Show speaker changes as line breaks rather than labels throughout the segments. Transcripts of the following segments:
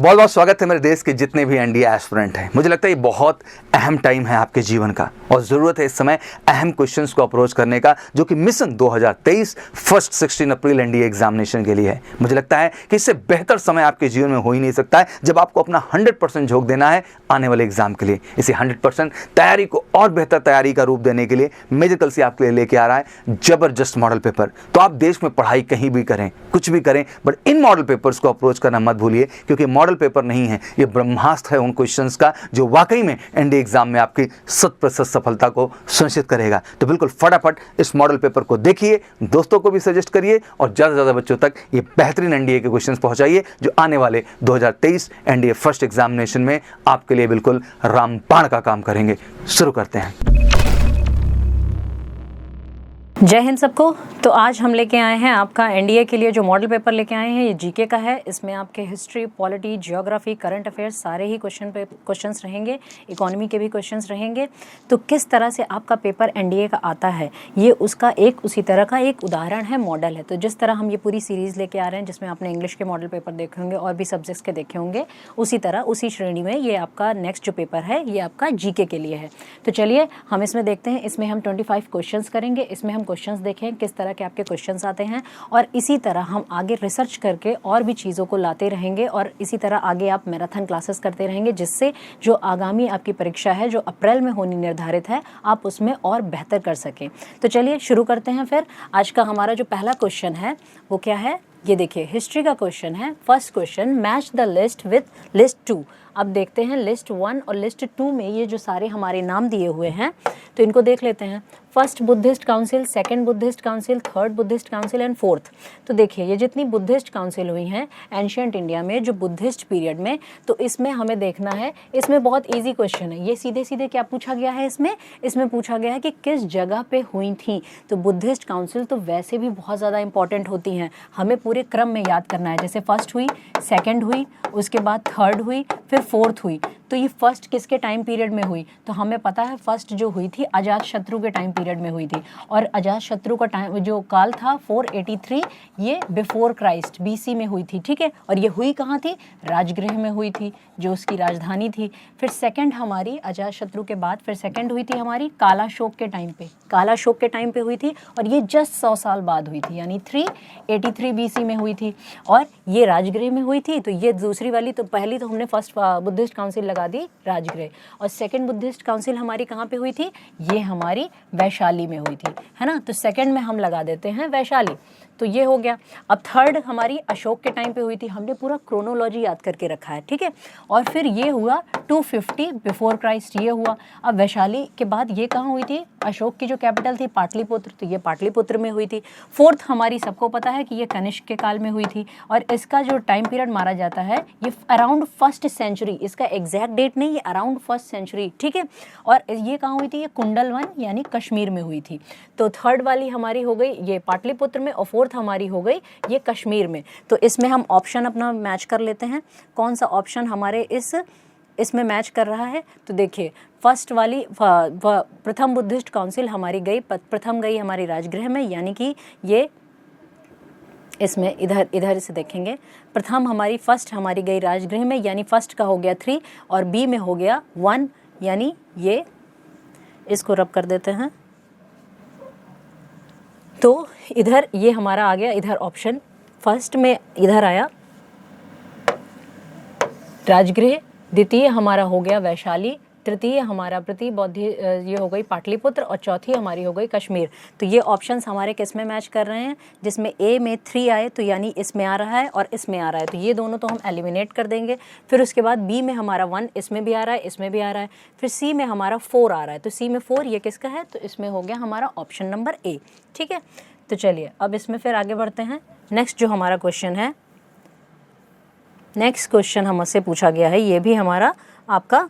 बहुत बहुत स्वागत है मेरे देश के जितने भी एनडीए एस्पिरेंट हैं। मुझे लगता है ये बहुत अहम टाइम है आपके जीवन का और ज़रूरत है इस समय अहम क्वेश्चंस को अप्रोच करने का, जो कि मिशन 2023 फर्स्ट 16 अप्रैल एनडीए एग्जामिनेशन के लिए है। मुझे लगता है कि इससे बेहतर समय आपके जीवन में हो ही नहीं सकता है जब आपको अपना 100% झोंक देना है आने वाले एग्जाम के लिए। इसी 100% तैयारी को और बेहतर तैयारी का रूप देने के लिए मेजर कल से आपके लिए लेके आ रहा है जबरदस्त मॉडल पेपर। तो आप देश में पढ़ाई कहीं भी करें, कुछ भी करें, बट इन मॉडल पेपर्स को अप्रोच करना मत भूलिए, क्योंकि मॉडल पेपर नहीं है, ये ब्रह्मास्त्र है उन क्वेश्चंस का जो वाकई में एनडीए एग्जाम में आपकी 100% सफलता को सुनिश्चित करेगा। तो बिल्कुल फटाफट इस मॉडल पेपर को देखिए, दोस्तों को भी सजेस्ट करिए और ज़्यादा से ज़्यादा बच्चों तक ये बेहतरीन एनडीए के क्वेश्चंस पहुंचाइए जो आने वाले 2023 एनडीए फर्स्ट एग्जामिनेशन में आपके लिए बिल्कुल रामबाण का काम करेंगे। शुरू करते हैं।
जय हिंद सबको। तो आज हम लेके आए हैं आपका एनडीए के लिए जो मॉडल पेपर लेके आए हैं, ये जीके का है। इसमें आपके history, polity, geography, current affairs सारे ही क्वेश्चंस रहेंगे, इकोनॉमी के भी क्वेश्चंस रहेंगे। तो किस तरह से आपका पेपर एनडीए का आता है, ये उसका उसी तरह का एक उदाहरण है, मॉडल है। तो जिस तरह हम ये पूरी सीरीज़ लेके आ रहे हैं जिसमें आपने इंग्लिश के मॉडल पेपर देखे होंगे और भी सब्जेक्ट्स के देखे होंगे, उसी तरह उसी श्रेणी में ये आपका नेक्स्ट जो पेपर है ये आपका जीके के लिए है। तो चलिए हम इसमें देखते हैं। इसमें हम 25 क्वेश्चंस करेंगे। इसमें हम क्वेश्चंस देखें किस तरह के आपके क्वेश्चंस आते हैं और इसी तरह हम आगे रिसर्च करके और भी चीज़ों को लाते रहेंगे और इसी तरह आगे आप मैराथन क्लासेस करते रहेंगे, जिससे जो आगामी आपकी परीक्षा है जो अप्रैल में होनी निर्धारित है, आप उसमें और बेहतर कर सकें। तो चलिए शुरू करते हैं फिर। आज का हमारा जो पहला क्वेश्चन है वो क्या है, ये देखिए, हिस्ट्री का क्वेश्चन है। First question, match the list with list 2। अब देखते हैं लिस्ट 1 और लिस्ट 2 में ये जो सारे हमारे नाम दिए हुए हैं तो इनको देख लेते हैं। First Buddhist council, second Buddhist council, third Buddhist council and fourth. तो देखिए ये जितनी बुद्धिस्ट काउंसिल हुई हैं एंशिएंट इंडिया में जो बुद्धिस्ट पीरियड में, तो इसमें हमें देखना है। इसमें बहुत इजी क्वेश्चन है, ये सीधे सीधे क्या पूछा गया है, इसमें पूछा गया है कि किस जगह पे हुई थी। तो बुद्धिस्ट काउंसिल तो वैसे भी बहुत ज़्यादा इंपॉर्टेंट होती हैं, हमें पूरे क्रम में याद करना है। जैसे फर्स्ट हुई, सेकेंड हुई, उसके बाद थर्ड हुई, फिर फोर्थ हुई। तो ये फर्स्ट किसके टाइम पीरियड में हुई, तो हमें पता है फर्स्ट जो हुई थी अजात शत्रु के टाइम पीरियड में हुई थी। और अजात शत्रु का टाइम जो काल था 483, ये बिफोर क्राइस्ट बीसी में हुई थी, ठीक है। और ये हुई कहाँ थी, राजगृह में हुई थी जो उसकी राजधानी थी। फिर सेकंड हमारी अजात शत्रु के बाद फिर सेकंड हुई थी हमारी कालाशोक के टाइम पे, कालाशोक के टाइम पे हुई थी और ये जस्ट 100 साल बाद हुई थी, यानी 383 बीसी में हुई थी और ये राजगृह में हुई थी। तो ये दूसरी वाली, तो पहली तो हमने फर्स्ट बुद्धिस्ट काउंसिल लगा दी राजगृह, और सेकंड बुद्धिस्ट काउंसिल हमारी कहाँ पे हुई थी, ये हमारी वैशाली में हुई थी, है ना। तो सेकंड में हम लगा देते हैं वैशाली, तो ये हो गया। अब थर्ड हमारी अशोक के टाइम पे हुई थी, हमने पूरा क्रोनोलॉजी याद करके रखा है, ठीक है। और फिर ये हुआ 250 बिफोर क्राइस्ट, ये हुआ। अब वैशाली के बाद ये कहाँ हुई थी, अशोक की जो कैपिटल थी पाटलिपुत्र, तो ये पाटलिपुत्र में हुई थी। फोर्थ हमारी सबको पता है कि ये कनिष्क के काल में हुई थी और इसका जो टाइम पीरियड मारा जाता है ये अराउंड फर्स्ट सेंचुरी, इसका एग्जैक्ट डेट नहीं, ये अराउंड फर्स्ट सेंचुरी, ठीक है। और ये कहाँ हुई थी, ये कुंडलवन यानी कश्मीर में हुई थी। तो थर्ड वाली हमारी हो गई ये पाटलिपुत्र में और फोर्थ हमारी हो गई ये कश्मीर में। तो इसमें हम ऑप्शन अपना मैच कर लेते हैं, कौन सा ऑप्शन हमारे इसमें मैच कर रहा है। तो देखिए फर्स्ट वाली प्रथम बुद्धिस्ट काउंसिल हमारी गई, प्रथम गई हमारी राजगृह में, यानी कि ये इसमें इधर से देखेंगे, प्रथम हमारी फर्स्ट हमारी गई राजगृह में, यानी फर्स्ट का हो गया 3 और बी में हो गया 1, यानी ये इसको रब कर देते हैं। तो इधर ये हमारा आ गया, इधर ऑप्शन फर्स्ट में इधर आया राजगृह, द्वितीय हमारा हो गया वैशाली, तृतीय हमारा ये हो गई पाटलिपुत्र और चौथी हमारी हो गई कश्मीर। तो ये ऑप्शंस हमारे किस में मैच कर रहे हैं, जिसमें ए में 3 आए तो यानी इसमें आ रहा है और इसमें आ रहा है, तो ये दोनों तो हम एलिमिनेट कर देंगे। फिर उसके बाद बी में हमारा 1 इसमें भी आ रहा है, इसमें भी आ रहा है। फिर सी में हमारा 4 आ रहा है, तो सी में 4 ये किसका है, तो इसमें हो गया हमारा ऑप्शन नंबर ए, ठीक है। तो चलिए अब इसमें फिर आगे बढ़ते हैं। नेक्स्ट जो हमारा क्वेश्चन है, नेक्स्ट क्वेश्चन हमसे पूछा गया है, ये भी हमारा आपका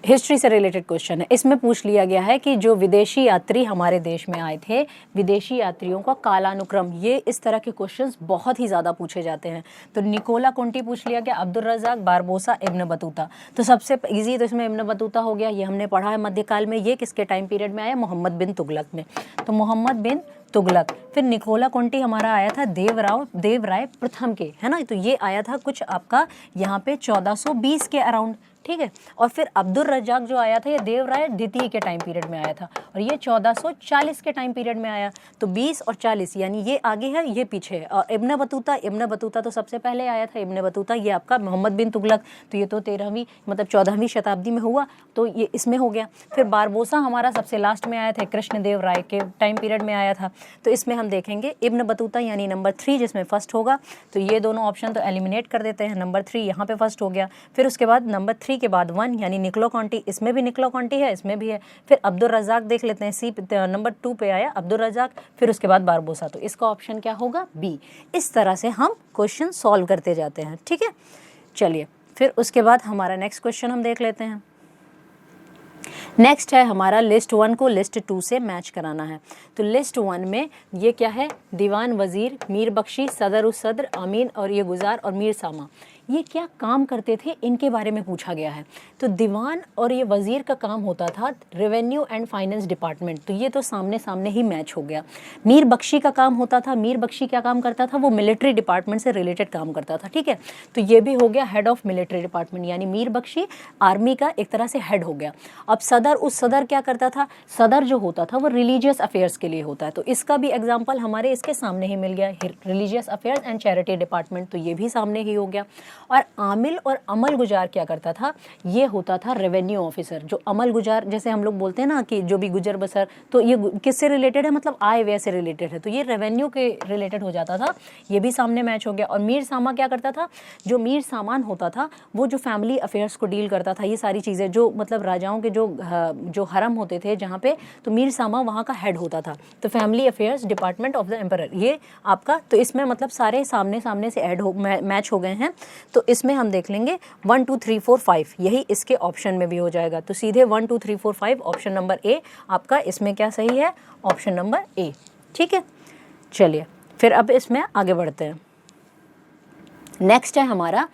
हिस्ट्री से रिलेटेड क्वेश्चन है। इसमें पूछ लिया गया है कि जो विदेशी यात्री हमारे देश में आए थे, विदेशी यात्रियों का कालानुक्रम, ये इस तरह के क्वेश्चंस बहुत ही ज़्यादा पूछे जाते हैं। तो निकोला कुंटी पूछ लिया गया, Abdul Razzaq, Barbosa, Ibn Battuta. तो सबसे इजी तो इसमें इब्न बतूता हो गया, ये हमने पढ़ा है मध्यकाल में। ये किसके टाइम पीरियड में आया, मोहम्मद बिन तुगलक में। तो मोहम्मद बिन तुगलक। फिर निकोला कोंटी हमारा आया था देवराय प्रथम के, है ना, तो ये आया था कुछ आपका यहाँ पे 1420 के अराउंड, ठीक है। और फिर अब्दुल रज्जाक जो आया था ये देवराय द्वितीय के टाइम पीरियड में आया था और ये 1440 के टाइम पीरियड में आया। तो 20 और 40 यानी ये आगे है ये पीछे है। और इब्न बतूता तो सबसे पहले आया था। इब्न बतूता ये आपका मोहम्मद बिन तुगलक, तो ये तो 13वीं मतलब 14वीं शताब्दी में हुआ, तो ये इसमें हो गया। फिर बारबोसा हमारा सबसे लास्ट में आया था, कृष्णदेव राय के टाइम पीरियड में आया था। तो इसमें हम देखेंगे इब्न बतूता यानी नंबर 3 जिसमें फर्स्ट होगा। तो ये दोनों ऑप्शन तो एलिमिनेट कर देते हैं, नंबर 3 यहाँ पे फर्स्ट हो गया। फिर उसके बाद नंबर 3 के बाद 1 यानी निकोला कोंटी, इसमें भी निकोला कोंटी है, इसमें भी है। फिर अब्दुल रज़ाक देख लेते हैं, सी नंबर 2 पे आया अब्दुल रज़ाक, फिर उसके बाद बारबोसा। तो इसका ऑप्शन क्या होगा? बी। इस तरह से हम क्वेश्चन सॉल्व करते जाते हैं, ठीक है। चलिए फिर उसके बाद हमारा नेक्स्ट क्वेश्चन हम देख लेते हैं। नेक्स्ट है हमारा लिस्ट 1 को लिस्ट 2 से मैच कराना है। तो लिस्ट 1 में ये क्या है? दीवान वजीर, मीर बख्शी, सदर उस सदर, अमीन और ये गुजार और मीर सामा, ये क्या काम करते थे इनके बारे में पूछा गया है। तो दीवान और ये वजीर का काम होता था रेवेन्यू एंड फाइनेंस डिपार्टमेंट, तो ये तो सामने सामने ही मैच हो गया। मीर बख्शी का काम होता था, मीर बख्शी क्या काम करता था? वो मिलिट्री डिपार्टमेंट से रिलेटेड काम करता था, ठीक है। तो ये भी हो गया हेड ऑफ मिलिट्री डिपार्टमेंट, यानी मीर बख्शी आर्मी का एक तरह से हेड हो गया। अब सदर उस सदर क्या करता था? सदर जो होता था वो रिलीजियस अफेयर्स के लिए होता है, तो इसका भी एग्जाम्पल हमारे इसके सामने ही मिल गया, religious affairs and charity department, तो ये भी सामने ही हो गया। और आमिल और अमल गुजार क्या करता था? ये होता था रेवेन्यू ऑफिसर। जो अमल गुजार जैसे हम लोग बोलते हैं ना कि जो भी गुजर बसर, तो ये किससे रिलेटेड है? मतलब आय व्यय से रिलेटेड है, तो ये रेवेन्यू के रिलेटेड हो जाता था, ये भी सामने मैच हो गया। और मीर सामा क्या करता था? जो मीर सामान होता था वो जो फैमिली अफेयर्स को डील करता था, ये सारी चीज़ें जो मतलब राजाओं के जो हरम होते थे जहाँ पे, तो मीर सामा वहाँ का हेड होता था। तो family affairs department of the emperor ये आपका, तो इसमें मतलब सारे सामने सामने से ऐड हो मैच हो गए हैं। तो इसमें हम देख लेंगे 1 2 3 4 5, यही इसके ऑप्शन में भी हो जाएगा। तो सीधे 1 2 3 4 5 ऑप्शन नंबर ए आपका इसमें क्या सही है? ऑप्शन नंबर ए, ठीक है। चलिए फिर अब इसमें आगे बढ़ते हैं। नेक्स्ट है हमारा,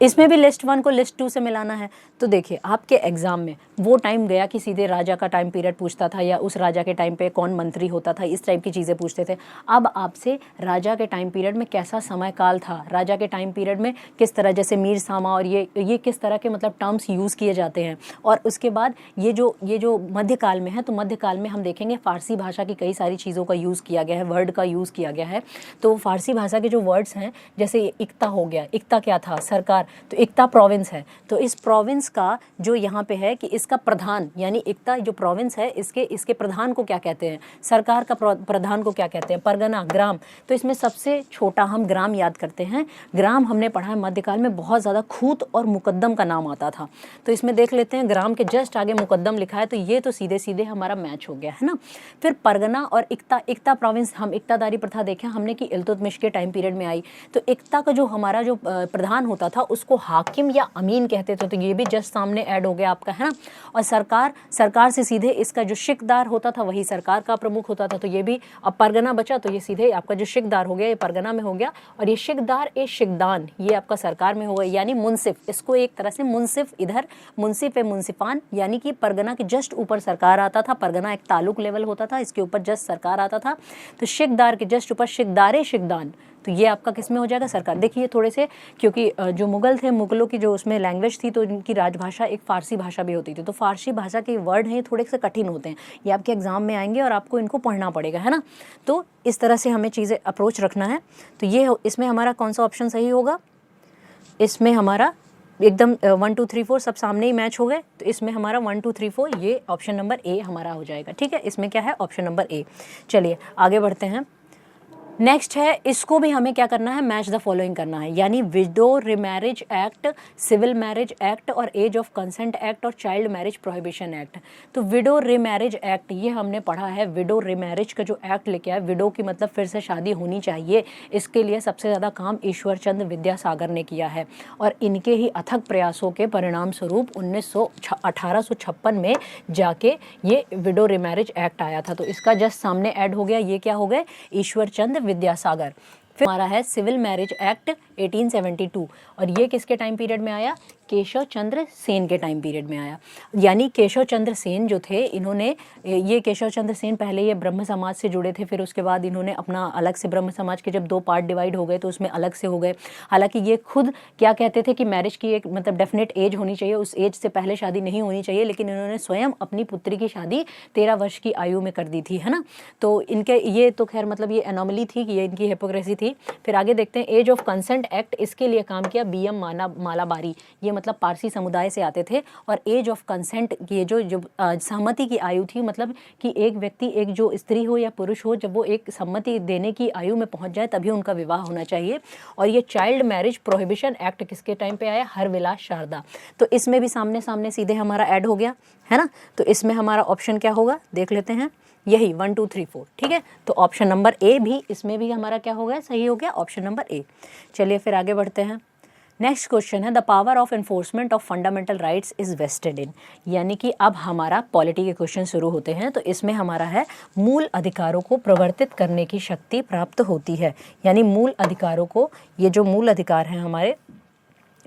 इसमें भी लिस्ट 1 को लिस्ट 2 से मिलाना है। तो देखिए आपके एग्जाम में वो टाइम गया कि सीधे राजा का टाइम पीरियड पूछता था, या उस राजा के टाइम पे कौन मंत्री होता था, इस टाइप की चीज़ें पूछते थे। अब आपसे राजा के टाइम पीरियड में कैसा समय काल था, राजा के टाइम पीरियड में किस तरह, जैसे मीर सामा और ये किस तरह के मतलब टर्म्स यूज़ किए जाते हैं। और उसके बाद ये जो मध्यकाल में है, तो मध्यकाल में हम देखेंगे फारसी भाषा की कई सारी चीज़ों का यूज़ किया गया है, वर्ड का यूज़ किया गया है। तो फारसी भाषा के जो वर्ड्स हैं, जैसे इक्ता हो गया, इक्ता क्या था? सरकार, तो इक्ता प्रोविंस है। तो इस प्रोविंस का जो यहाँ पे है कि इसका प्रधान, यानी इक्ता जो प्रोविंस है इसके प्रधान को क्या कहते हैं? सरकार का प्रधान को क्या कहते हैं? परगना, ग्राम। तो इसमें सबसे छोटा हम ग्राम याद करते हैं। ग्राम हमने पढ़ा है मध्यकाल में बहुत ज़्यादा खूत और मुकद्दम का नाम आता था। तो इसमें देख लेते हैं ग्राम के जस्ट आगे मुकद्दम लिखा है, तो ये तो सीधे सीधे हमारा मैच हो गया, है ना। फिर परगना और इक्ता प्रोविंस, हम इक्तादारी प्रथा देखें हमने कि इल्तुतमिश के टाइम पीरियड में आई। तो इक्ता का जो हमारा जो प्रधान होता था उसको हाकिम या अमीन कहते थे, तो ये भी जस्ट सामने ऐड हो गया आपका, है ना। और सरकार से सीधे इसका जो शिकदार होता था वही सरकार का प्रमुख होता था, तो ये भी अब परगना बचा, तो ये सीधे आपका जो शिकदार हो गया ये परगना में हो गया। और ये शिकदार ए शिकदान ये आपका सरकार में होगा, यानी मुंसिफ, इसको एक तरह से मुंसिफ, इधर मुंसिफ ए मुंसिफान, यानी कि परगना के जस्ट ऊपर सरकार आता था। परगना एक तालुक लेवल होता था, इसके ऊपर जस्ट सरकार आता था। तो शिकदार के जस्ट ऊपर शिकदार ए शिकदान, तो ये आपका किस में हो जाएगा? सरकार। देखिए थोड़े से, क्योंकि जो मुगल थे, मुगलों की जो उसमें लैंग्वेज थी, तो इनकी राजभाषा एक फारसी भाषा भी होती थी। तो फारसी भाषा के वर्ड हैं थोड़े से कठिन होते हैं, ये आपके एग्जाम में आएंगे और आपको इनको पढ़ना पड़ेगा, है ना। तो इस तरह से हमें चीज़ें अप्रोच रखना है। तो ये इसमें हमारा कौन सा ऑप्शन सही होगा? इसमें हमारा एकदम 1 2 3 4 सब सामने ही मैच हो गए, तो इसमें हमारा 1 2 3 4 ये ऑप्शन नंबर ए हमारा हो जाएगा, ठीक है। इसमें क्या है? Option number A. चलिए आगे बढ़ते हैं। नेक्स्ट है, इसको भी हमें क्या करना है? मैच द फॉलोइंग करना है, यानी widow remarriage act, civil marriage act और एज ऑफ कंसेंट एक्ट और चाइल्ड मैरिज प्रोहिबिशन एक्ट। तो विडो रिमैरिज एक्ट ये हमने पढ़ा है। विडो रिमैरिज का जो एक्ट लेके आया, विडो की मतलब फिर से शादी होनी चाहिए, इसके लिए सबसे ज़्यादा काम ईश्वर चंद्र विद्यासागर ने किया है। और इनके ही अथक प्रयासों के परिणाम स्वरूप 1856 में जाके ये विडो रिमैरिज एक्ट आया था। तो इसका जस्ट सामने ऐड हो गया, ये क्या हो गए? ईश्वर चंद्र विद्यासागर। फिर हमारा है सिविल मैरिज एक्ट 1872, और ये किसके टाइम पीरियड में आया? केशव चंद्र सेन के टाइम पीरियड में आया। यानी केशव चंद्र सेन जो थे, इन्होंने ये केशव चंद्र सेन पहले ये ब्रह्म समाज से जुड़े थे, फिर उसके बाद इन्होंने अपना अलग से ब्रह्म समाज के जब 2 पार्ट डिवाइड हो गए तो उसमें अलग से हो गए। हालांकि ये खुद क्या कहते थे कि मैरिज की एक मतलब डेफिनेट एज होनी चाहिए, उस एज से पहले शादी नहीं होनी चाहिए, लेकिन इन्होंने स्वयं अपनी पुत्री की शादी 13 वर्ष की आयु में कर दी थी, है ना। तो इनके ये तो खैर मतलब ये एनोमली थी कि ये इनकी हिपोक्रेसी थी। फिर आगे देखते हैं एज ऑफ कंसेंट एक्ट, इसके लिए काम किया BM मालाबारी, ये मतलब पारसी समुदाय से आते थे। और एज ऑफ कंसेंट ये जो सहमति की आयु थी, मतलब कि एक व्यक्ति, एक जो स्त्री हो या पुरुष हो, जब वो एक सम्मति देने की आयु में पहुंच जाए तभी उनका विवाह होना चाहिए। और ये चाइल्ड मैरिज प्रोहिबिशन एक्ट किसके टाइम पे आया? हरविलास शारदा। तो इसमें भी सामने सामने सीधे हमारा ऐड हो गया, है ना। तो इसमें हमारा ऑप्शन क्या होगा देख लेते हैं, यही 1 2 3 4, ठीक है। तो ऑप्शन नंबर ए भी, इसमें भी हमारा क्या हो गया? सही हो गया, ऑप्शन नंबर ए। चलिए फिर आगे बढ़ते हैं। नेक्स्ट क्वेश्चन है the power of enforcement of fundamental rights is vested in, यानी कि अब हमारा पॉलिटी के क्वेश्चन शुरू होते हैं। तो इसमें हमारा है मूल अधिकारों को प्रवर्तित करने की शक्ति प्राप्त होती है, यानी मूल अधिकारों को, ये जो मूल अधिकार हैं हमारे,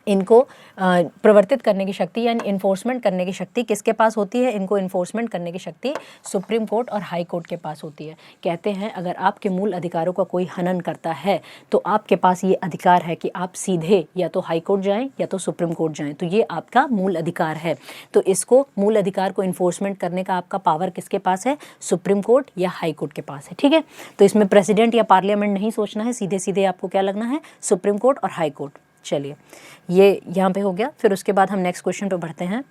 इनको प्रवर्तित करने की शक्ति यानी इन्फोर्समेंट करने की शक्ति किसके पास होती है? इनको इन्फोर्समेंट करने की शक्ति सुप्रीम कोर्ट और हाई कोर्ट के पास होती है। कहते हैं अगर आपके मूल अधिकारों का कोई हनन करता है तो आपके पास ये अधिकार है कि आप सीधे या तो हाई कोर्ट जाएं या तो सुप्रीम कोर्ट जाएं, तो ये आपका मूल अधिकार है। तो इसको मूल अधिकार को इन्फोर्समेंट करने का आपका पावर किसके पास है? सुप्रीम कोर्ट या हाई कोर्ट के पास है, ठीक है। तो इसमें प्रेसिडेंट या पार्लियामेंट नहीं सोचना है, सीधे सीधे आपको क्या लगना है? सुप्रीम कोर्ट और हाई कोर्ट। चलिए ये यहाँ पे हो गया। फिर उसके बाद हम नेक्स्ट क्वेश्चन पे बढ़ते हैं,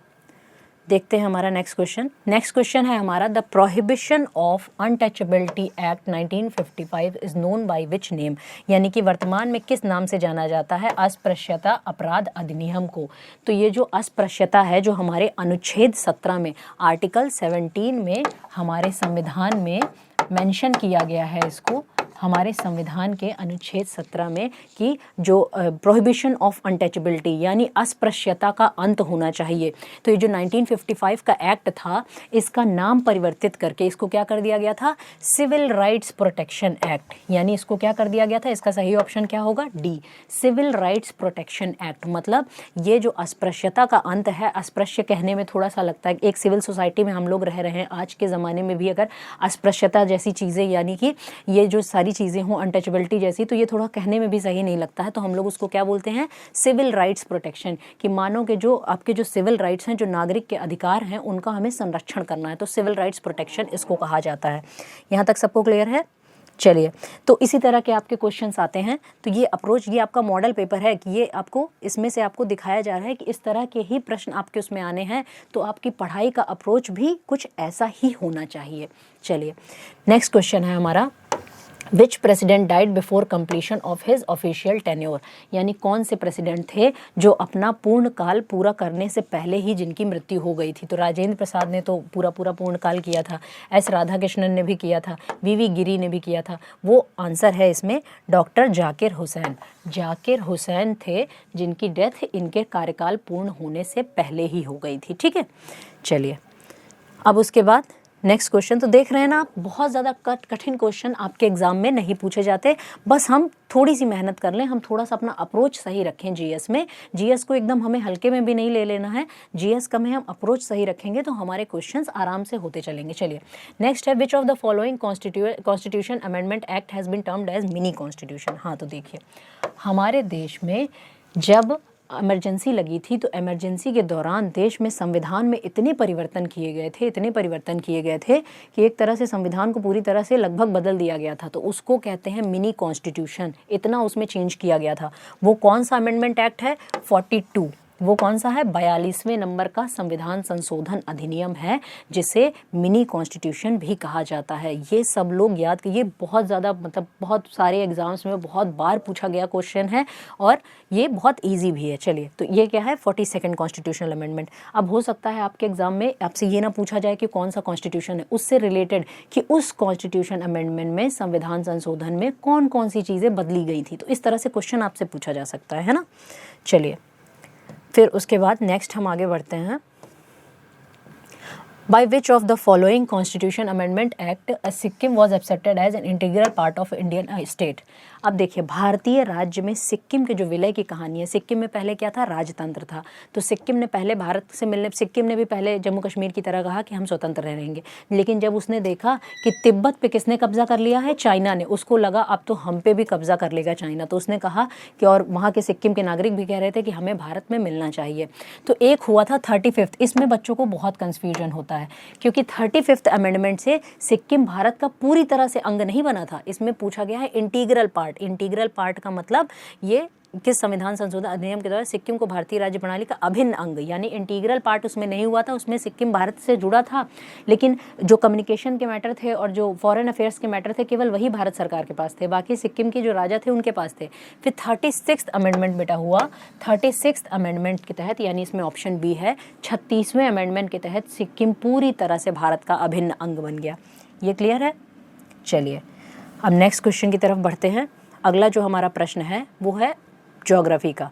देखते हैं हमारा नेक्स्ट क्वेश्चन। नेक्स्ट क्वेश्चन है हमारा the prohibition of untouchability act 1955 is known by which name, यानी कि वर्तमान में किस नाम से जाना जाता है अस्पृश्यता अपराध अधिनियम को। तो ये जो अस्पृश्यता है, जो हमारे अनुच्छेद 17 में आर्टिकल 17 में हमारे संविधान में मेंशन किया गया है, इसको हमारे संविधान के अनुच्छेद 17 में कि जो प्रोहिबिशन ऑफ अनटचेबिलिटी यानी अस्पृश्यता का अंत होना चाहिए। तो ये जो 1955 का एक्ट था, इसका नाम परिवर्तित करके इसको क्या कर दिया गया था? सिविल राइट्स प्रोटेक्शन एक्ट, यानी इसको क्या कर दिया गया था? इसका सही ऑप्शन क्या होगा? D, civil rights protection act. मतलब ये जो अस्पृश्यता का अंत है, अस्पृश्य कहने में थोड़ा सा लगता है, एक सिविल सोसाइटी में हम लोग रह रहे हैं, आज के ज़माने में भी अगर अस्पृश्यता जैसी चीज़ें, यानी कि ये जो सारी चीज़ें हों अनटचेबिलिटी जैसी, तो ये थोड़ा कहने में भी सही नहीं लगता है। तो हम लोग उसको क्या बोलते हैं? सिविल राइट्स प्रोटेक्शन, कि मानो के जो आपके जो सिविल राइट्स हैं, जो नागरिक के अधिकार हैं, उनका हमें संरक्षण करना है। तो सिविल राइट्स प्रोटेक्शन इसको कहा जाता है। यहाँ तक सबको क्लियर है? चलिए, तो इसी तरह के आपके क्वेश्चंस आते हैं। तो ये अप्रोच, ये आपका मॉडल पेपर है कि ये आपको इसमें से आपको दिखाया जा रहा है कि इस तरह के ही प्रश्न आपके उसमें आने हैं, तो आपकी पढ़ाई का अप्रोच भी कुछ ऐसा ही होना चाहिए। चलिए नेक्स्ट क्वेश्चन है हमारा, which president died before completion of his official tenure, यानी कौन से प्रेसिडेंट थे जो अपना पूर्ण काल पूरा करने से पहले ही जिनकी मृत्यु हो गई थी। तो राजेंद्र प्रसाद ने तो पूरा पूर्ण काल किया था, एस राधाकृष्णन ने भी किया था, वी गिरी ने भी किया था। वो आंसर है इसमें डॉक्टर जाकिर हुसैन। जाकिर हुसैन थे जिनकी डेथ इनके कार्यकाल पूर्ण होने से पहले ही हो गई थी, ठीक है। चलिए अब उसके बाद नेक्स्ट क्वेश्चन, तो देख रहे हैं ना आप, बहुत ज़्यादा कठिन क्वेश्चन आपके एग्जाम में नहीं पूछे जाते। बस हम थोड़ी सी मेहनत कर लें, हम थोड़ा सा अपना अप्रोच सही रखें जीएस में। जीएस को एकदम हमें हल्के में भी नहीं ले लेना है, जीएस का में हम अप्रोच सही रखेंगे तो हमारे क्वेश्चंस आराम से होते चलेंगे। चलिए नेक्स्ट है, which of the following constitution amendment act has been termed as mini constitution. हाँ, तो देखिए हमारे देश में जब इमरजेंसी लगी थी, तो इमरजेंसी के दौरान देश में संविधान में इतने परिवर्तन किए गए थे कि एक तरह से संविधान को पूरी तरह से लगभग बदल दिया गया था। तो उसको कहते हैं मिनी कॉन्स्टिट्यूशन, इतना उसमें चेंज किया गया था। वो कौन सा अमेंडमेंट एक्ट है? 42। वो कौन सा है? 42वें नंबर का संविधान संशोधन अधिनियम है, जिसे मिनी कॉन्स्टिट्यूशन भी कहा जाता है। ये सब लोग याद करिए, बहुत ज़्यादा मतलब बहुत सारे एग्जाम्स में बहुत बार पूछा गया क्वेश्चन है और ये बहुत इजी भी है। चलिए, तो ये क्या है? 42nd constitutional amendment. अब हो सकता है आपके एग्जाम में आपसे ये ना पूछा जाए कि कौन सा कॉन्स्टिट्यूशन है, उससे रिलेटेड कि उस कॉन्स्टिट्यूशन अमेंडमेंट में, संविधान संशोधन में कौन कौन सी चीज़ें बदली गई थी। तो इस तरह से क्वेश्चन आपसे पूछा जा सकता है ना। चलिए फिर उसके बाद नेक्स्ट हम आगे बढ़ते हैं। By which of the following Constitution Amendment Act Sikkim was accepted as an integral part of Indian state? अब देखिए, भारतीय राज्य में सिक्किम के जो विलय की कहानी है, सिक्किम में पहले क्या था, राजतंत्र था। तो सिक्किम ने पहले भारत से मिलने, सिक्किम ने भी पहले जम्मू कश्मीर की तरह कहा कि हम स्वतंत्र रहेंगे, लेकिन जब उसने देखा कि तिब्बत पे किसने कब्जा कर लिया है, चाइना ने, उसको लगा अब तो हम पे भी कब्जा कर लेगा चाइना, तो उसने कहा कि, और वहाँ के सिक्किम के नागरिक भी कह रहे थे कि हमें भारत में मिलना चाहिए। तो एक हुआ था 35th, इसमें बच्चों को बहुत कन्फ्यूजन होता है क्योंकि 35th अमेंडमेंट से सिक्किम भारत का पूरी तरह से अंग नहीं बना था, इसमें पूछा गया है इंटीग्रल पार्ट। इंटीग्रल पार्ट का मतलब ये किस संविधान संशोधन अधिनियम के द्वारा सिक्किम को भारतीय राज्य प्रणाली का अभिन्न अंग, यानी इंटीग्रल पार्ट उसमें नहीं हुआ था, उसमें सिक्किम भारत से जुड़ा था, लेकिन जो कम्युनिकेशन के मैटर थे और जो फॉरेन अफेयर्स के मैटर थे केवल वही भारत सरकार के पास थे, बाकी सिक्किम के जो राजा थे उनके पास थे। फिर 36th अमेंडमेंट बेटा हुआ, 36th अमेंडमेंट के तहत, यानी इसमें ऑप्शन बी है, 36वें अमेंडमेंट के तहत सिक्किम पूरी तरह से भारत का अभिन्न अंग बन गया। ये क्लियर है? चलिए अब नेक्स्ट क्वेश्चन की तरफ बढ़ते हैं। अगला जो हमारा प्रश्न है वो है ज्योग्राफी का,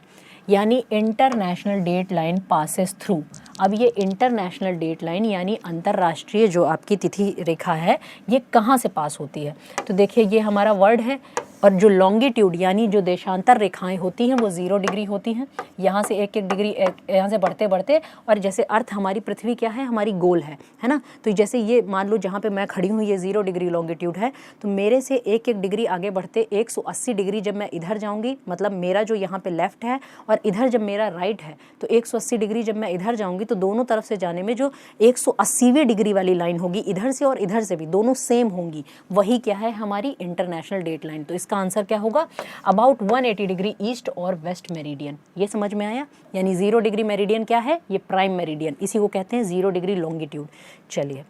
यानी international date line passes through. अब ये इंटरनेशनल डेट लाइन यानी अंतर्राष्ट्रीय जो आपकी तिथि रेखा है ये कहाँ से पास होती है? तो देखिए ये हमारा वर्ड है, और जो लॉन्गिट्यूड यानी जो देशांतर रेखाएं होती हैं वो 0 डिग्री होती हैं, यहाँ से 1-1 डिग्री यहाँ से बढ़ते बढ़ते, और जैसे अर्थ हमारी पृथ्वी क्या है, हमारी गोल है ना, तो जैसे ये मान लो जहाँ पे मैं खड़ी हूँ ये 0 डिग्री लॉन्गिट्यूड है, तो मेरे से 1-1 डिग्री आगे बढ़ते 180 डिग्री जब मैं इधर जाऊँगी, मतलब मेरा जो यहाँ पे लेफ्ट है और इधर जब मेरा राइट है, तो 180 डिग्री जब मैं इधर जाऊँगी तो दोनों तरफ से जाने में जो 180वीं डिग्री वाली लाइन होगी इधर से और इधर से भी दोनों सेम होंगी, वही क्या है, हमारी इंटरनेशनल डेट लाइन। तो इसका आंसर क्या होगा? अबाउट 180 डिग्री ईस्ट और वेस्ट मेरिडियन। ये समझ में आया? यानी 0 डिग्री मेरिडियन क्या है? ये प्राइम मेरिडियन, इसी को कहते हैं 0 डिग्री लॉन्गिट्यूड। चलिए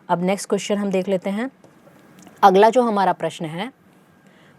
अब नेक्स्ट क्वेश्चन हम देख लेते हैं। अगला जो हमारा प्रश्न है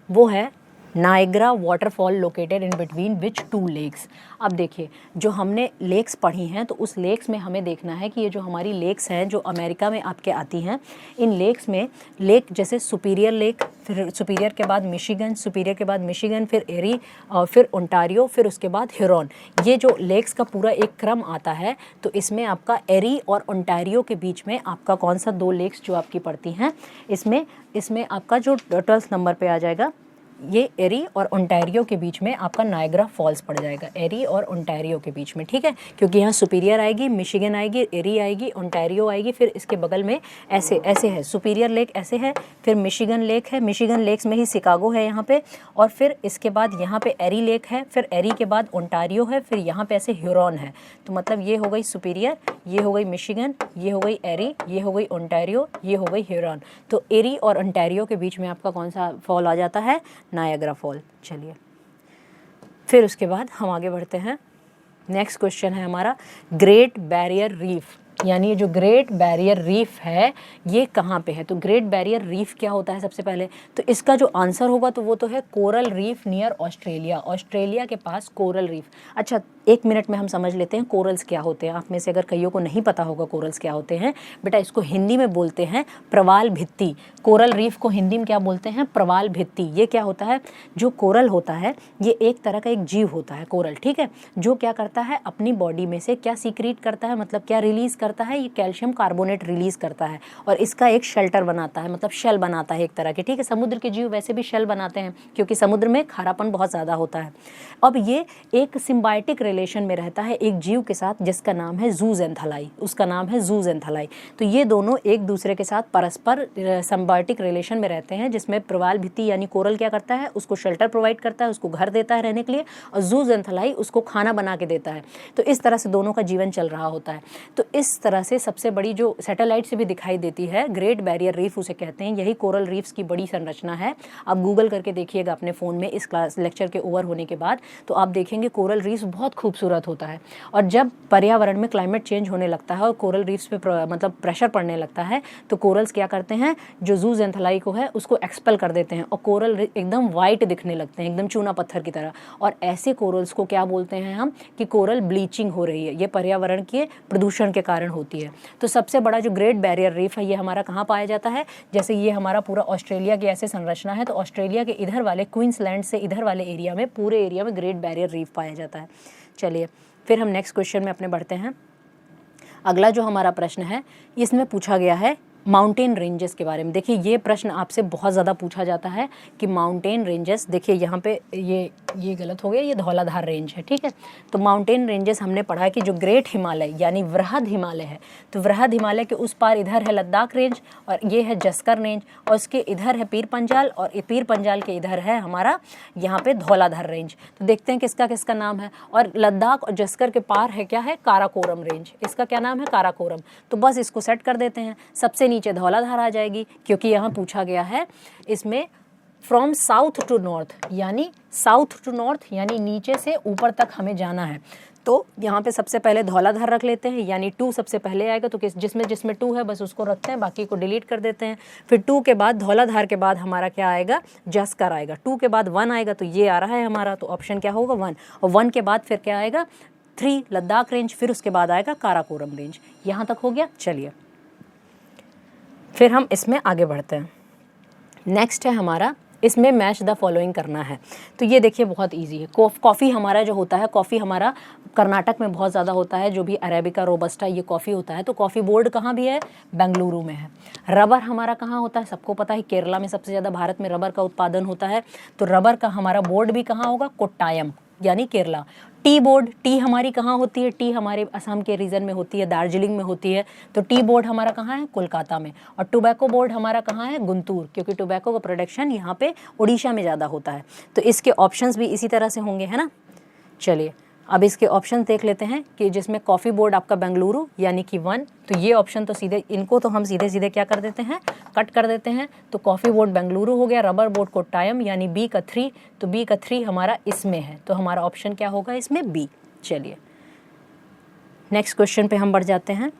वो है Niagara waterfall located in between which 2 lakes. अब देखिए जो हमने लेक्स पढ़ी हैं तो उस लेक्स में हमें देखना है कि ये जो हमारी लेक्स हैं जो अमेरिका में आपके आती हैं, इन लेक्स में लेक जैसे सुपीरियर लेक, फिर सुपीरियर के बाद मिशिगन, सुपीरियर के बाद मिशिगन, फिर एरी, और फिर ओंटारियो, फिर उसके बाद ह्यूरॉन, ये जो लेक्स का पूरा एक क्रम आता है। तो इसमें आपका एरी और ओंटारियो के बीच में आपका कौन सा 2 लेक्स जो आपकी पड़ती हैं, इसमें आपका जो 12th नंबर पे आ जाएगा, ये एरी और ओंटारियो के बीच में आपका नायग्रा फॉल्स पड़ जाएगा, एरी और ओंटारियो के बीच में, ठीक है, क्योंकि यहाँ सुपीरियर आएगी, मिशिगन आएगी, एरी आएगी, ओंटारियो आएगी, फिर इसके बगल में ऐसे ऐसे है, सुपीरियर लेक ऐसे है, फिर मिशिगन लेक है, मिशिगन लेक्स में ही शिकागो है यहाँ पे, और फिर इसके बाद यहाँ पे एरी लेक है, फिर एरी के बाद ओंटारियो है, फिर यहाँ पे ऐसे ह्यूरॉन है। तो मतलब ये हो गई सुपीरियर, ये हो गई मिशिगन, ये हो गई एरी, ये हो गई ओंटारियो, ये हो गई ह्यूरॉन। तो एरी और ओंटारियो के बीच में आपका कौन सा फॉल आ जाता है? Niagara fall. चलिए फिर उसके बाद हम आगे बढ़ते हैं। नेक्स्ट क्वेश्चन है हमारा ग्रेट बैरियर रीफ, यानी ये जो ग्रेट बैरियर रीफ है ये कहाँ पे है? तो ग्रेट बैरियर रीफ क्या होता है? सबसे पहले तो इसका जो आंसर होगा तो वो तो है coral reef near Australia, Australia के पास कोरल रीफ। अच्छा 1 मिनट में हम समझ लेते हैं कोरल्स क्या होते हैं। आप में से अगर कईयों को नहीं पता होगा कोरल्स क्या होते हैं, बेटा इसको हिंदी में बोलते हैं प्रवाल भित्ति। कोरल रीफ को हिंदी में क्या बोलते हैं? प्रवाल भित्ति। ये क्या होता है? जो कोरल होता है ये एक तरह का एक जीव होता है कोरल, ठीक है, जो क्या करता है अपनी बॉडी में से क्या सीक्रेट करता है, मतलब क्या रिलीज करता है? ये कैल्शियम कार्बोनेट रिलीज करता है और इसका एक शेल्टर बनाता है, मतलब शेल बनाता है एक तरह के, ठीक है। समुद्र के जीव वैसे भी शेल बनाते हैं क्योंकि समुद्र में खारापन बहुत ज़्यादा होता है। अब ये एक सिम्बायोटिक रिलेशन में रहता है एक जीव के साथ जिसका नाम है जूज़ेंथेलाई, उसका नाम है जूज़ेंथेलाई। तो ये दोनों एक दूसरे के साथ परस्पर सिम्बायोटिक रिलेशन में रहते हैं, जिसमें प्रवाल भित्ति यानी कोरल क्या करता है? उसको शेल्टर प्रोवाइड करता है, उसको घर देता है रहने के लिए, और जूज़ेंथेलाई उसको खाना बना के देता है। तो इस तरह से दोनों का जीवन चल रहा होता है। तो इस तरह से सबसे बड़ी जो सैटेलाइट से भी दिखाई देती है ग्रेट बैरियर रीफ उसे कहते हैं, यही कोरल रीफ्स की बड़ी संरचना है। आप गूगल करके देखिएगा अपने फ़ोन में इस क्लास लेक्चर के ओवर होने के बाद, तो आप देखेंगे कोरल रीफ्स बहुत खूबसूरत होता है। और जब पर्यावरण में क्लाइमेट चेंज होने लगता है और कोरल रीफ्स पे मतलब प्रेशर पड़ने लगता है तो कोरल्स क्या करते हैं? जो जूज़ेंथेलाई को है उसको एक्सपेल कर देते हैं और कोरल एकदम वाइट दिखने लगते हैं, एकदम चूना पत्थर की तरह। और ऐसे कोरल्स को क्या बोलते हैं हम? कि कोरल ब्लीचिंग हो रही है, ये पर्यावरण के प्रदूषण के कारण होती है। तो सबसे बड़ा जो ग्रेट बैरियर रीफ है ये हमारा कहाँ पाया जाता है? जैसे ये हमारा पूरा ऑस्ट्रेलिया की ऐसे संरचना है, तो ऑस्ट्रेलिया के इधर वाले क्वींसलैंड से इधर वाले एरिया में, पूरे एरिया में ग्रेट बैरियर रीफ पाया जाता है। चलिए फिर हम नेक्स्ट क्वेश्चन में अपने बढ़ते हैं। अगला जो हमारा प्रश्न है इसमें पूछा गया है माउंटेन रेंजेस के बारे में। देखिए ये प्रश्न आपसे बहुत ज़्यादा पूछा जाता है कि माउंटेन रेंजेस, देखिए यहाँ पे ये गलत हो गया, ये धौलाधार रेंज है, ठीक है। तो माउंटेन रेंजेस हमने पढ़ा है कि जो ग्रेट हिमालय यानी वृहद हिमालय है, तो वृहद हिमालय के उस पार इधर है लद्दाख रेंज और ये है जस्कर रेंज, और उसके इधर है पीर पंजाल, और पीर पंजाल के इधर है हमारा यहाँ पे धौलाधार रेंज। तो देखते हैं किसका किसका नाम है। और लद्दाख और जस्कर के पार है क्या है, काराकोरम रेंज। इसका क्या नाम है, काराकोरम। तो बस इसको सेट कर देते हैं। सबसे नीचे धौलाधार आ जाएगी, क्योंकि यहाँ पूछा गया है इसमें फ्रॉम साउथ टू नॉर्थ, यानी साउथ टू नॉर्थ यानी नीचे से ऊपर तक हमें जाना है। तो यहाँ पे सबसे पहले धौलाधार रख लेते हैं, यानी 2 सबसे पहले आएगा। तो जिसमें 2 है बस उसको रखते हैं, बाकी को डिलीट कर देते हैं। फिर 2 के बाद धौलाधार के बाद हमारा क्या आएगा, जस्कर आएगा। 2 के बाद 1 आएगा, तो ये आ रहा है हमारा, तो ऑप्शन क्या होगा 1। और 1 के बाद फिर क्या आएगा 3 लद्दाख रेंज, फिर उसके बाद आएगा काराकोरम रेंज। यहाँ तक हो गया। चलिए फिर हम इसमें आगे बढ़ते हैं। नेक्स्ट है हमारा, इसमें मैच द फॉलोइंग करना है। तो ये देखिए बहुत इजी है। कॉफ़ी हमारा जो होता है, कॉफ़ी हमारा कर्नाटक में बहुत ज़्यादा होता है, जो भी अरेबिका रोबस्टा ये कॉफ़ी होता है। तो कॉफ़ी बोर्ड कहाँ भी है, बेंगलुरु में है। रबर हमारा कहाँ होता है, सबको पता है केरला में सबसे ज़्यादा भारत में रबर का उत्पादन होता है। तो रबर का हमारा बोर्ड भी कहाँ होगा, कोट्टायम यानी केरला। टी बोर्ड, टी हमारी कहाँ होती है, टी हमारे असम के रीजन में होती है, दार्जिलिंग में होती है। तो टी बोर्ड हमारा कहाँ है, कोलकाता में। और टोबैको बोर्ड हमारा कहाँ है, गुंतूर, क्योंकि टोबैको का प्रोडक्शन यहाँ पे उड़ीसा में ज़्यादा होता है। तो इसके ऑप्शंस भी इसी तरह से होंगे, है ना। चलिए अब इसके ऑप्शन देख लेते हैं कि जिसमें कॉफ़ी बोर्ड आपका बेंगलुरु यानी कि 1, तो ये ऑप्शन तो सीधे इनको तो हम सीधे सीधे क्या कर देते हैं, कट कर देते हैं। तो कॉफ़ी बोर्ड बेंगलुरु हो गया, रबर बोर्ड कोट्टायम यानी बी का 3, तो बी का 3 हमारा इसमें है। तो हमारा ऑप्शन क्या होगा इसमें, बी। चलिए नेक्स्ट क्वेश्चन पे हम बढ़ जाते हैं।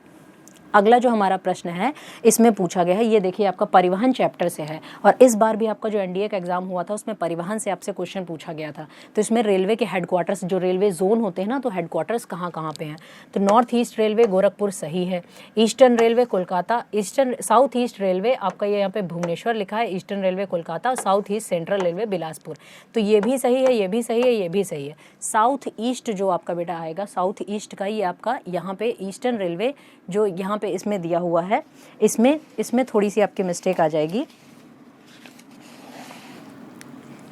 अगला जो हमारा प्रश्न है इसमें पूछा गया है, ये देखिए आपका परिवहन चैप्टर से है, और इस बार भी आपका जो एनडीए का एग्जाम हुआ था उसमें परिवहन से आपसे क्वेश्चन पूछा गया था। तो इसमें रेलवे के हेडक्वार्टर्स, जो रेलवे जोन होते हैं ना, तो हेडक्वार्टर्स कहाँ कहाँ पे हैं। तो नॉर्थ ईस्ट रेलवे गोरखपुर सही है, eastern railway Kolkata, south east railway आपका ये यहाँ पे भुवनेश्वर लिखा है, eastern railway Kolkata, south east central railway Bilaspur. तो ये भी सही है, ये भी सही है, ये भी सही है। साउथ ईस्ट जो आपका बेटा आएगा, साउथ ईस्ट का ये आपका यहाँ पे ईस्टर्न रेलवे जो यहाँ पे इसमें दिया हुआ है, इसमें थोड़ी सी आपकी मिस्टेक आ जाएगी।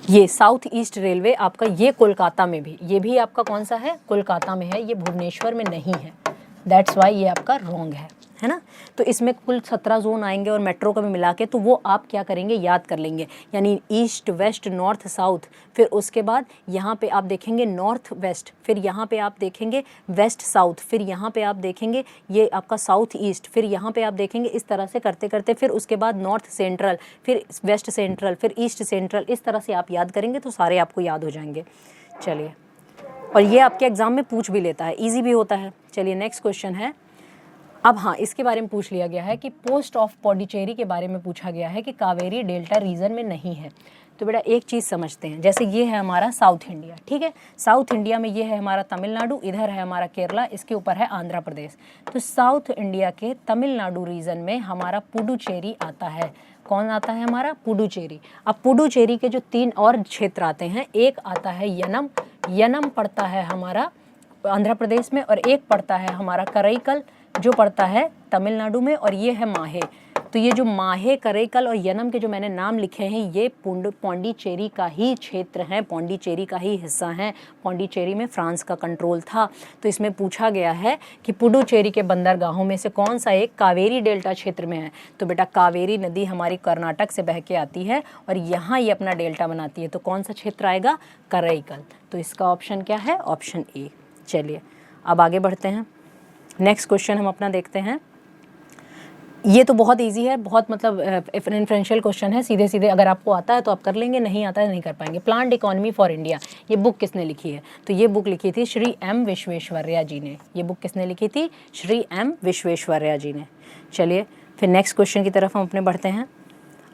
ये साउथ ईस्ट रेलवे आपका ये कोलकाता में भी, ये भी आपका कौन सा है, कोलकाता में है, ये भुवनेश्वर में नहीं है। दैट्स वाई ये आपका रॉन्ग है ना। तो इसमें कुल 17 जोन आएंगे और मेट्रो का भी मिला के, तो वो आप क्या करेंगे, याद कर लेंगे। यानी ईस्ट वेस्ट नॉर्थ साउथ, फिर उसके बाद यहाँ पे आप देखेंगे नॉर्थ वेस्ट, फिर यहाँ पे आप देखेंगे वेस्ट साउथ, फिर यहाँ पे आप देखेंगे ये आपका साउथ ईस्ट, फिर यहाँ पे आप देखेंगे, इस तरह से करते करते फिर उसके बाद नॉर्थ सेंट्रल, फिर वेस्ट सेंट्रल, फिर ईस्ट सेंट्रल, इस तरह से आप याद करेंगे तो सारे आपको याद हो जाएंगे। चलिए, और ये आपके एग्जाम में पूछ भी लेता है, ईजी भी होता है। चलिए नेक्स्ट क्वेश्चन है। अब हाँ, इसके बारे में पूछ लिया गया है कि पोस्ट ऑफ पौंडीचेरी के बारे में पूछा गया है कि कावेरी डेल्टा रीजन में नहीं है। तो बेटा एक चीज़ समझते हैं, जैसे ये है हमारा साउथ इंडिया, ठीक है, साउथ इंडिया में ये है हमारा तमिलनाडु, इधर है हमारा केरला, इसके ऊपर है आंध्र प्रदेश। तो साउथ इंडिया के तमिलनाडु रीजन में हमारा पुडुचेरी आता है। कौन आता है हमारा, पुडुचेरी। अब पुडुचेरी के जो 3 और क्षेत्र आते हैं, एक आता है यनम, यनम पड़ता है हमारा आंध्र प्रदेश में, और एक पड़ता है हमारा करईकल जो पड़ता है तमिलनाडु में, और ये है माहे। तो ये जो माहे, करईकल और यनम के जो मैंने नाम लिखे हैं, ये पौंडीचेरी का ही क्षेत्र है, पौंडीचेरी का ही हिस्सा है। पौंडीचेरी में फ्रांस का कंट्रोल था। तो इसमें पूछा गया है कि पुडुचेरी के बंदरगाहों में से कौन सा एक कावेरी डेल्टा क्षेत्र में है। तो बेटा कावेरी नदी हमारी कर्नाटक से बह के आती है और यहाँ ये अपना डेल्टा बनाती है। तो कौन सा क्षेत्र आएगा, करईकल। तो इसका ऑप्शन क्या है, ऑप्शन ए। चलिए अब आगे बढ़ते हैं। नेक्स्ट क्वेश्चन हम अपना देखते हैं। ये तो बहुत इजी है, बहुत मतलब इन्फ्लुएंशियल क्वेश्चन है, सीधे सीधे अगर आपको आता है तो आप कर लेंगे, नहीं आता है नहीं कर पाएंगे। प्लांट इकोनॉमी फॉर इंडिया, ये बुक किसने लिखी है? तो ये बुक लिखी थी श्री एम विश्वेश्वरैया जी ने। ये बुक किसने लिखी थी? श्री एम विश्वेश्वरैया जी ने। चलिए फिर नेक्स्ट क्वेश्चन की तरफ हम अपने बढ़ते हैं।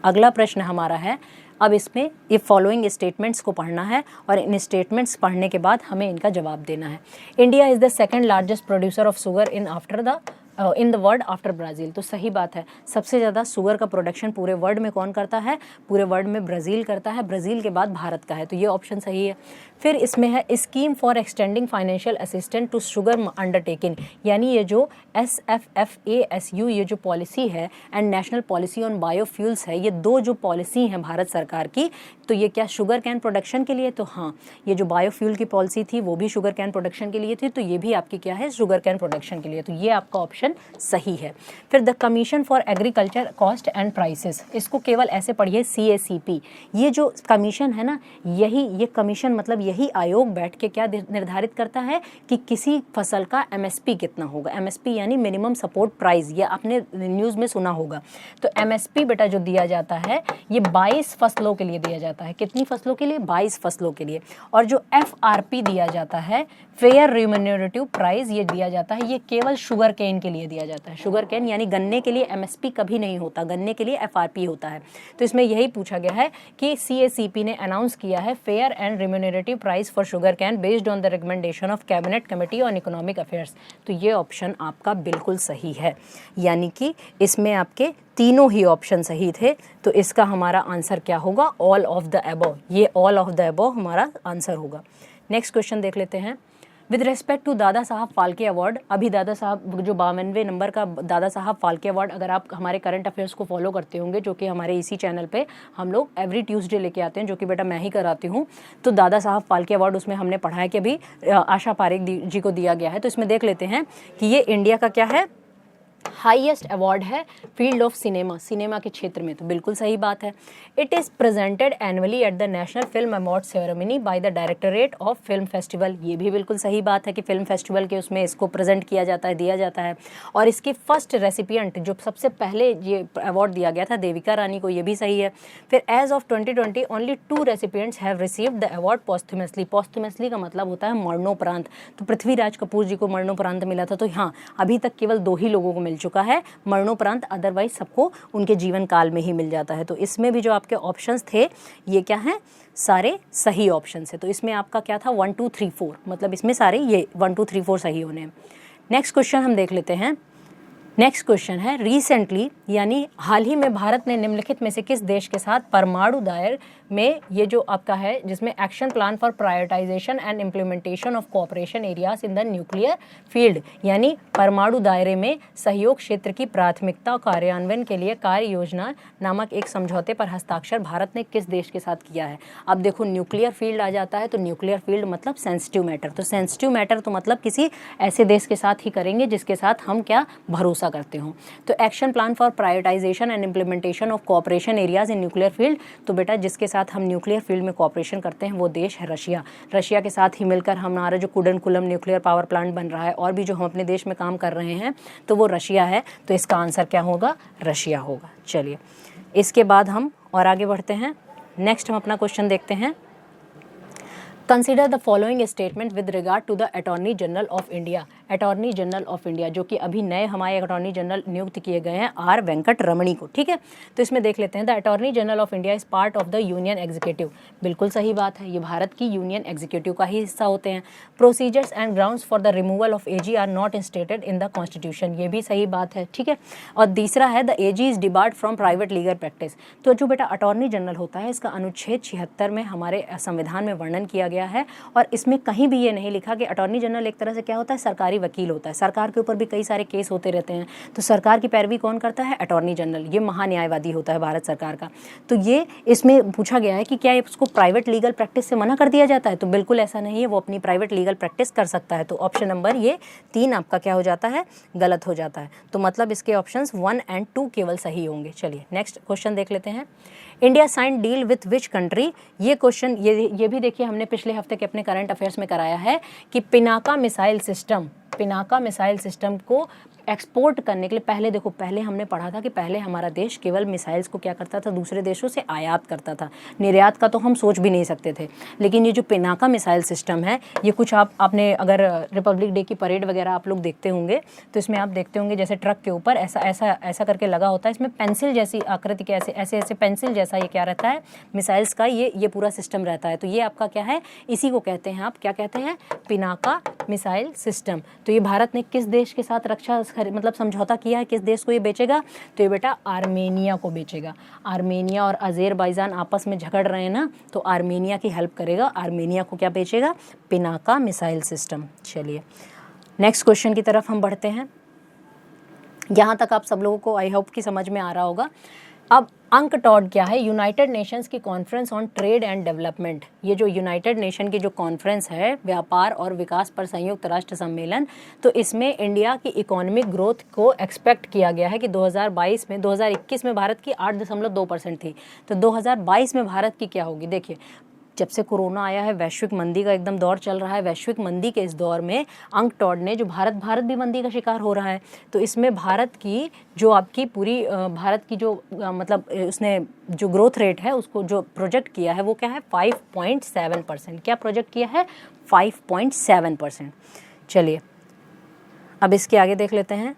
अगला प्रश्न हमारा है, अब इसमें ये फॉलोइंग स्टेटमेंट्स को पढ़ना है और इन स्टेटमेंट्स पढ़ने के बाद हमें इनका जवाब देना है। India is the second largest producer of sugar in after the in the world after Brazil. तो सही बात है, सबसे ज़्यादा शुगर का प्रोडक्शन पूरे वर्ल्ड में कौन करता है? पूरे वर्ल्ड में ब्राज़ील करता है, ब्राज़ील के बाद भारत का है, तो ये ऑप्शन सही है। फिर इसमें है scheme for extending financial assistant to sugar undertaking, यानी ये जो SFFASU ये जो पॉलिसी है and national policy on biofuels है, ये दो जो पॉलिसी हैं भारत सरकार की, तो ये क्या शुगर कैन प्रोडक्शन के लिए? तो हाँ, ये जो बायोफ्यूल की पॉलिसी थी वो भी शुगर कैन प्रोडक्शन के लिए थी, तो ये भी आपकी क्या है? शुगर कैन प्रोडक्शन के लिए, तो ये आपका ऑप्शन सही है। फिर the commission for agriculture cost and prices, इसको केवल ऐसे पढ़िए CACP। ये जो कमीशन है ना, ये कमीशन मतलब यही आयोग बैठ के क्या निर्धारित करता है कि किसी फसल का MSP कितना होगा। MSP यानी मिनिमम सपोर्ट प्राइस, ये आपने न्यूज़ में सुना होगा। तो MSP बेटा जो दिया जाता है ये 22 फसलों के लिए दिया जाता है। कितनी फसलों के लिए? 22 फसलों के लिए। और जो FRP दिया जाता है, फेयर रिम्यूनरेटिव प्राइस, ये दिया जाता है, ये केवल शुगर केन के लिए दिया जाता है। शुगर केन यानी गन्ने के लिए MSP कभी नहीं होता, गन्ने के लिए FRP होता है। तो इसमें यही पूछा गया है कि CACP ने अनाउंस किया है fair and remunerative price for sugar cane based on the recommendation of cabinet committee on economic affairs. तो ये ऑप्शन आपका बिल्कुल सही है, यानी कि इसमें आपके तीनों ही ऑप्शन सही थे। तो इसका हमारा आंसर क्या होगा? All of the above. ये ऑल ऑफ द अबव हमारा आंसर होगा। नेक्स्ट क्वेश्चन देख लेते हैं। With respect to Dada Saheb Phalke award, अभी दादा साहब जो 52वें नंबर का दादा साहब फाल्के अवार्ड, अगर आप हमारे करंट अफेयर्स को फॉलो करते होंगे, जो कि हमारे इसी चैनल पे हम लोग एवरी ट्यूसडे लेके आते हैं, जो कि बेटा मैं ही कराती हूँ, तो दादा साहब फाल्के अवार्ड उसमें हमने पढ़ा है कि अभी आशा पारेख जी को दिया गया है। तो इसमें देख लेते हैं कि ये इंडिया का क्या है? हाईएस्ट अवार्ड है फील्ड ऑफ सिनेमा, सिनेमा के क्षेत्र में, तो बिल्कुल सही बात है। It is presented annually at the national film award ceremony by the directorate of film festival, ये भी बिल्कुल सही बात है कि फिल्म फेस्टिवल के उसमें इसको प्रेजेंट किया जाता है, दिया जाता है। और इसकी फर्स्ट रेसिपिएंट जो सबसे पहले ये अवार्ड दिया गया था देविका रानी को, ये भी सही है। फिर as of 2020 only 2 recipients have received the award posthumously, posthumously का मतलब होता है मरणोपरांत, तो पृथ्वीराज कपूर जी को मरणोपरांत मिला था। तो हाँ, अभी तक केवल 2 ही लोगों को मिल चुका है मरणोपरांत, अदरवाइज सबको उनके जीवन काल में ही मिल जाता है। तो इसमें भी जो आपके ऑप्शंस थे ये क्या हैं? सारे सही ऑप्शन है। तो इसमें आपका क्या था? 1 2 3 4, मतलब इसमें सारे ये 1 2 3 4 सही होने हैं। नेक्स्ट क्वेश्चन हम देख लेते हैं। नेक्स्ट क्वेश्चन है रिसेंटली, यानी हाल ही में भारत ने निम्नलिखित में से किस देश के साथ परमाणु दायर में, ये जो आपका है जिसमें action plan for prioritisation and implementation of cooperation areas in the nuclear field, यानी परमाणु दायरे में सहयोग क्षेत्र की प्राथमिकता कार्यान्वयन के लिए कार्य योजना नामक एक समझौते पर हस्ताक्षर भारत ने किस देश के साथ किया है? अब देखो न्यूक्लियर फील्ड आ जाता है, तो न्यूक्लियर फील्ड मतलब सेंसिटिव मैटर, तो सेंसिटिव मैटर तो मतलब किसी ऐसे देश के साथ ही करेंगे जिसके साथ हम क्या भरोसा करते हो। तो action plan for prioritisation and implementation of cooperation areas in nuclear field, तो बेटा जिसके साथ हम न्यूक्लियर फील्ड में कोऑपरेशन करते हैं वो देश है रशिया। रशिया के साथ ही मिलकर हमारा जो कुडनकुलम न्यूक्लियर पावर प्लांट बन रहा है और भी जो हम अपने देश में काम कर रहे हैं, तो वो रशिया है। तो इसका आंसर क्या होगा? रशिया होगा। चलिए इसके बाद हम और आगे बढ़ते हैं। नेक्स्ट हम अपना क्वेश्चन देखते हैं। Consider the following statement with regard to the attorney general of India. Attorney general of India जो कि अभी नए हमारे अटॉर्नी जनरल नियुक्त किए गए हैं आर वेंकट रमणी को, ठीक है। तो इसमें देख लेते हैं the attorney general of India is part of the union executive, बिल्कुल सही बात है, ये भारत की यूनियन एग्जीक्यूटिव का ही हिस्सा होते हैं। Procedures and grounds for the removal of AG are not instated in the constitution, ये भी सही बात है, ठीक है। और तीसरा है the AG is debarred from private legal practice. तो जो बेटा अटॉर्नी जनरल होता है इसका अनुच्छेद 76 में हमारे संविधान में वर्णन किया गया है और इसमें कहीं भी ये नहीं लिखा कि अटॉर्नी जनरल एक तरह से क्या होता है? सरकारी वकील होता है। सरकार के ऊपर भी कई सारे केस होते रहते हैं, तो सरकार की पैरवी कौन करता है? Attorney general. ये महान्यायवादी होता है भारत सरकार का। तो ये इसमें पूछा गया है कि क्या उसको प्राइवेट लीगल प्रैक्टिस से मना कर दिया जाता है? तो बिल्कुल ऐसा नहीं है, वो अपनी प्राइवेट लीगल प्रैक्टिस कर सकता है। तो ऑप्शन नंबर ये 3 आपका क्या हो जाता है? गलत हो जाता है। तो मतलब इसके ऑप्शंस 1 और 2 केवल सही होंगे। चलिए नेक्स्ट क्वेश्चन देख लेते हैं। India sign deal with which country? ये क्वेश्चन ये भी देखिए हमने पिछले हफ्ते के अपने करंट अफेयर्स में कराया है कि पिनाका मिसाइल सिस्टम को एक्सपोर्ट करने के लिए पहले हमने पढ़ा था कि पहले हमारा देश केवल मिसाइल्स को क्या करता था? दूसरे देशों से आयात करता था, निर्यात का तो हम सोच भी नहीं सकते थे। लेकिन ये जो पिनाका मिसाइल सिस्टम है, ये कुछ आपने अगर रिपब्लिक डे की परेड वगैरह आप लोग देखते होंगे तो इसमें आप देखते होंगे जैसे ट्रक के ऊपर ऐसा करके लगा होता है, इसमें पेंसिल जैसी आकृति के ऐसे पेंसिल जैसा ये क्या रहता है? मिसाइल्स का ये पूरा सिस्टम रहता है। तो ये आपका क्या है? इसी को कहते हैं आप क्या कहते हैं? Pinaka missile system. तो ये भारत ने किस देश के साथ रक्षा मतलब समझौता किया है, किस देश को ये बेचेगा? तो ये बेटा आर्मेनिया को बेचेगा। आर्मेनिया और अज़रबैजान आपस में झगड़ रहे हैं ना, तो आर्मेनिया की हेल्प करेगा। आर्मेनिया को क्या बेचेगा? Pinaka missile system. चलिए नेक्स्ट क्वेश्चन की तरफ हम बढ़ते हैं। यहाँ तक आप सब लोगों को आई होप कि समझ में आ रहा होगा। अब अंकटॉड क्या है? यूनाइटेड नेशंस की conference on trade and development. ये जो यूनाइटेड नेशन की जो कॉन्फ्रेंस है, व्यापार और विकास पर संयुक्त राष्ट्र सम्मेलन, तो इसमें इंडिया की इकोनॉमिक ग्रोथ को एक्सपेक्ट किया गया है कि 2022 में 2021 में भारत की 8.2% थी, तो 2022 में भारत की क्या होगी? देखिए जब से कोरोना आया है, वैश्विक मंदी का एकदम दौर चल रहा है। वैश्विक मंदी के इस दौर में अंकटॉड ने जो भारत भी मंदी का शिकार हो रहा है, तो इसमें भारत की जो आपकी पूरी भारत की जो मतलब उसने जो ग्रोथ रेट है उसको जो प्रोजेक्ट किया है वो क्या है? 5.7%। क्या प्रोजेक्ट किया है? 5.7%। चलिए अब इसके आगे देख लेते हैं।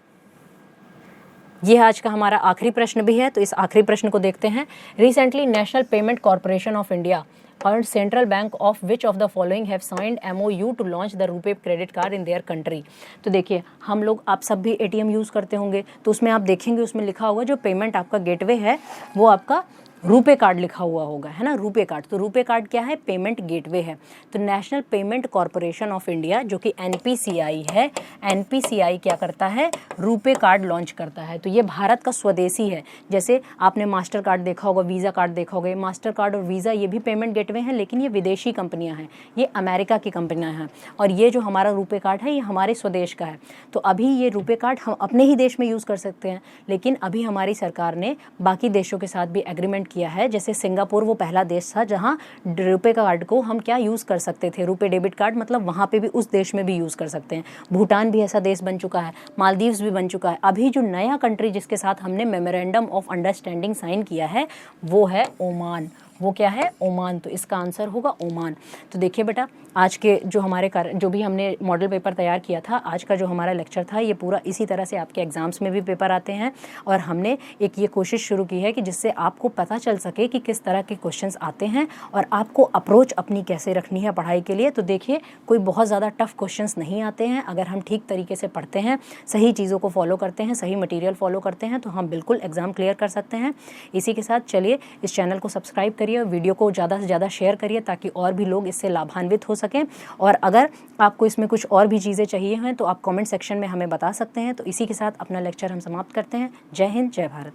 ये आज का हमारा आखिरी प्रश्न भी है, तो इस आखिरी प्रश्न को देखते हैं। Recently national payment corporation of India और central bank of which of the following have signed MOU to launch the RuPay credit card in their country. तो देखिए हम लोग, आप सब भी ATM यूज़ करते होंगे, तो उसमें आप देखेंगे उसमें लिखा होगा जो पेमेंट आपका गेटवे है वो आपका रुपे कार्ड लिखा हुआ होगा, है ना, रुपे कार्ड। तो रुपे कार्ड क्या है? पेमेंट गेटवे है। तो national payment corporation of India जो कि NPCI है, NPCI क्या करता है? रुपे कार्ड लॉन्च करता है। तो ये भारत का स्वदेशी है। जैसे आपने मास्टर कार्ड देखा होगा, वीज़ा कार्ड देखा होगा। ये मास्टर कार्ड और वीज़ा ये भी पेमेंट गेटवे हैं, लेकिन ये विदेशी कंपनियाँ हैं, ये अमेरिका की कंपनियाँ हैं। और ये जो हमारा रुपे कार्ड है ये हमारे स्वदेश का है। तो अभी ये रुपे कार्ड हम अपने ही देश में यूज़ कर सकते हैं, लेकिन अभी हमारी सरकार ने बाकी देशों के साथ भी एग्रीमेंट किया है। जैसे सिंगापुर वो पहला देश था जहां रुपे कार्ड को हम क्या यूज़ कर सकते थे, रुपे डेबिट कार्ड, मतलब वहां पे भी उस देश में भी यूज़ कर सकते हैं। भूटान भी ऐसा देश बन चुका है, मालदीव्स भी बन चुका है। अभी जो नया कंट्री जिसके साथ हमने मेमोरेंडम ऑफ अंडरस्टैंडिंग साइन किया है वो है ओमान। वो क्या है? ओमान। तो इसका आंसर होगा ओमान। तो देखिए बेटा आज के जो हमारे जो भी हमने मॉडल पेपर तैयार किया था, आज का जो हमारा लेक्चर था ये पूरा इसी तरह से आपके एग्जाम्स में भी पेपर आते हैं। और हमने एक ये कोशिश शुरू की है कि जिससे आपको पता चल सके कि किस तरह के क्वेश्चंस आते हैं और आपको अप्रोच अपनी कैसे रखनी है पढ़ाई के लिए। तो देखिए कोई बहुत ज़्यादा टफ क्वेश्चंस नहीं आते हैं। अगर हम ठीक तरीके से पढ़ते हैं, सही चीज़ों को फॉलो करते हैं, सही मटीरियल फॉलो करते हैं, तो हम बिल्कुल एग्ज़ाम क्लियर कर सकते हैं। इसी के साथ चलिए इस चैनल को सब्सक्राइब करिए और वीडियो को ज़्यादा से ज़्यादा शेयर करिए ताकि और भी लोग इससे लाभान्वित हो सकें। और अगर आपको इसमें कुछ और भी चीज़ें चाहिए हैं तो आप कमेंट सेक्शन में हमें बता सकते हैं। तो इसी के साथ अपना लेक्चर हम समाप्त करते हैं। जय हिंद, जय भारत।